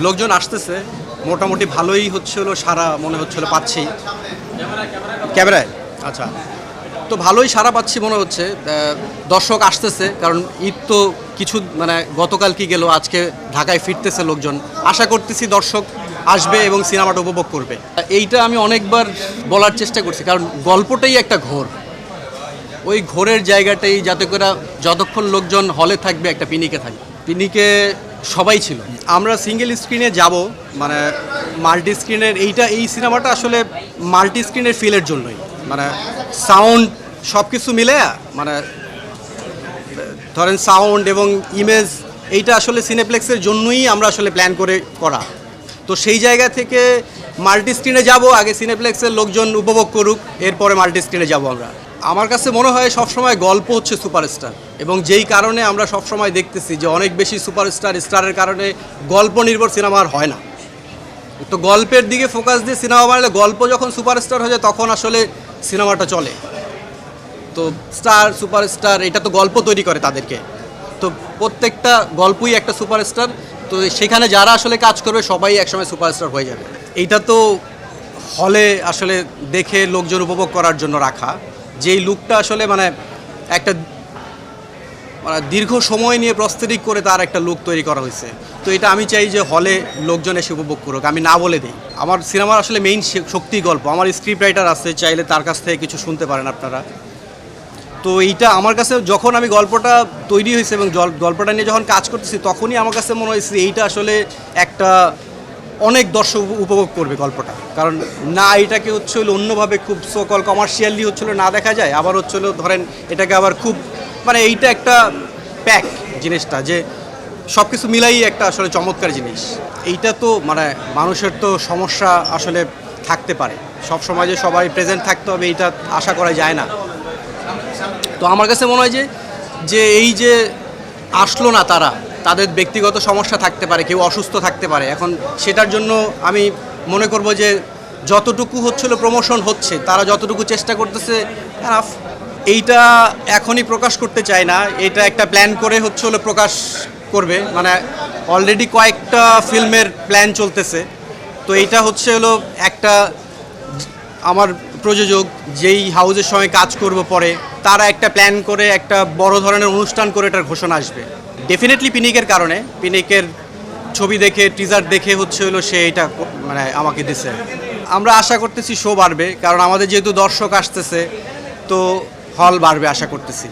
লোকজন আসতেছে, মোটামুটি ভালোই হচ্ছিল, সারা মনে হচ্ছিল পাচ্ছি ক্যামেরায়। আচ্ছা, তো ভালোই সারা পাচ্ছি মনে হচ্ছে। দর্শক আসতেছে, কারণ ঈদ তো কিছু মানে গতকাল কি গেল, আজকে ঢাকায় ফিরতেছে লোকজন। আশা করতেছি দর্শক আসবে এবং সিনেমাটা উপভোগ করবে। এইটা আমি অনেকবার বলার চেষ্টা করছি, কারণ গল্পটাই একটা ঘোর। ওই ঘোরের জায়গাটাই যাতে করে যতক্ষণ লোকজন হলে থাকবে একটা পিনিকে থাকবে। পিনিকে সবাই ছিল। আমরা সিঙ্গেল স্ক্রিনে যাব, মানে মাল্টি স্ক্রিনের এই সিনেমাটা আসলে মাল্টি স্ক্রিনের ফিলের জন্যই, মানে সাউন্ড সব কিছু মিলে, মানে ধরেন সাউন্ড এবং ইমেজ, এইটা আসলে সিনেপ্লেক্সের জন্যই আমরা আসলে প্ল্যান করে করা। তো সেই জায়গা থেকে মাল্টি স্ক্রিনে যাব, আগে সিনেপ্লেক্সের লোকজন উপভোগ করুক, এরপরে মাল্টি স্ক্রিনে যাব আমরা। আমার কাছে মনে হয় সবসময় গল্প হচ্ছে সুপারস্টার, এবং যেই কারণে আমরা সবসময় দেখতেছি যে অনেক বেশি স্টারের কারণে গল্প নির্ভর সিনেমা আর হয় না। তো গল্পের দিকে ফোকাস দিয়ে সিনেমা বানালে, গল্প যখন সুপারস্টার হয়ে যায় তখন আসলে সিনেমাটা চলে। তো সুপারস্টার এটা তো গল্প তৈরি করে তাদেরকে, তো প্রত্যেকটা গল্পই একটা সুপারস্টার। তো সেখানে যারা আসলে কাজ করবে সবাই একসময় সুপারস্টার হয়ে যাবে। এইটা তো হলে আসলে দেখে লোকজন উপভোগ করার জন্য রাখা, যেই লুকটা আসলে মানে একটা মানে দীর্ঘ সময় নিয়ে প্রস্তুতি করে তার একটা লুক তৈরি করা হয়েছে। তো এটা আমি চাই যে হলে লোকজন এসে উপভোগ করুক, আমি না বলে দিই। আমার সিনেমার আসলে মেইন শক্তি গল্প। আমার স্ক্রিপ্ট রাইটার আছে, চাইলে তার কাছ থেকে কিছু শুনতে পারেন আপনারা। তো এইটা আমার কাছে, যখন আমি গল্পটা তৈরি হয়েছে এবং গল্পটা নিয়ে যখন কাজ করতেছি, তখনই আমার কাছে মনে হয়েছে এইটা আসলে একটা অনেক দর্শক উপভোগ করবে গল্পটা। কারণ না এটাকে হচ্ছে হলো অন্যভাবে খুব সকল কমার্শিয়ালি হচ্ছিল না দেখা যায়, আবার হচ্ছিল ধরেন এটাকে আবার খুব মানে এইটা একটা প্যাক জিনিসটা, যে সব কিছু মিলাই একটা আসলে চমৎকার জিনিস। এইটা তো মানে মানুষের তো সমস্যা আসলে থাকতে পারে, সব সময় যে সবাই প্রেজেন্ট থাকতে হবে এইটা আশা করা যায় না। তো আমার কাছে মনে হয় যে এই যে আসলো না, তাদের ব্যক্তিগত সমস্যা থাকতে পারে, কেউ অসুস্থ থাকতে পারে। এখন সেটার জন্য আমি মনে করব যে যতটুকু হচ্ছিল প্রমোশন হচ্ছে, তারা যতটুকু চেষ্টা করতেছে এনাফ। এইটা এখনই প্রকাশ করতে চাই না, এটা একটা প্ল্যান করে হলো প্রকাশ করবে। মানে অলরেডি কয়েকটা ফিল্মের প্ল্যান চলতেছে। তো এইটা হলো একটা আমার প্রযোজক যেই হাউজের সঙ্গে কাজ করব পরে, তারা একটা প্ল্যান করে একটা বড় ধরনের অনুষ্ঠান করে এটার ঘোষণা আসবে। ডেফিনেটলি পিনিকের কারণে, পিনিকের ছবি দেখে, টিজার দেখে হলো সে এটা মানে আমাকে দিছে। আমরা আশা করতেছি শো বাড়বে, কারণ আমাদের যেহেতু দর্শক আসতেছে, তো হল বাড়বে আশা করতেছি।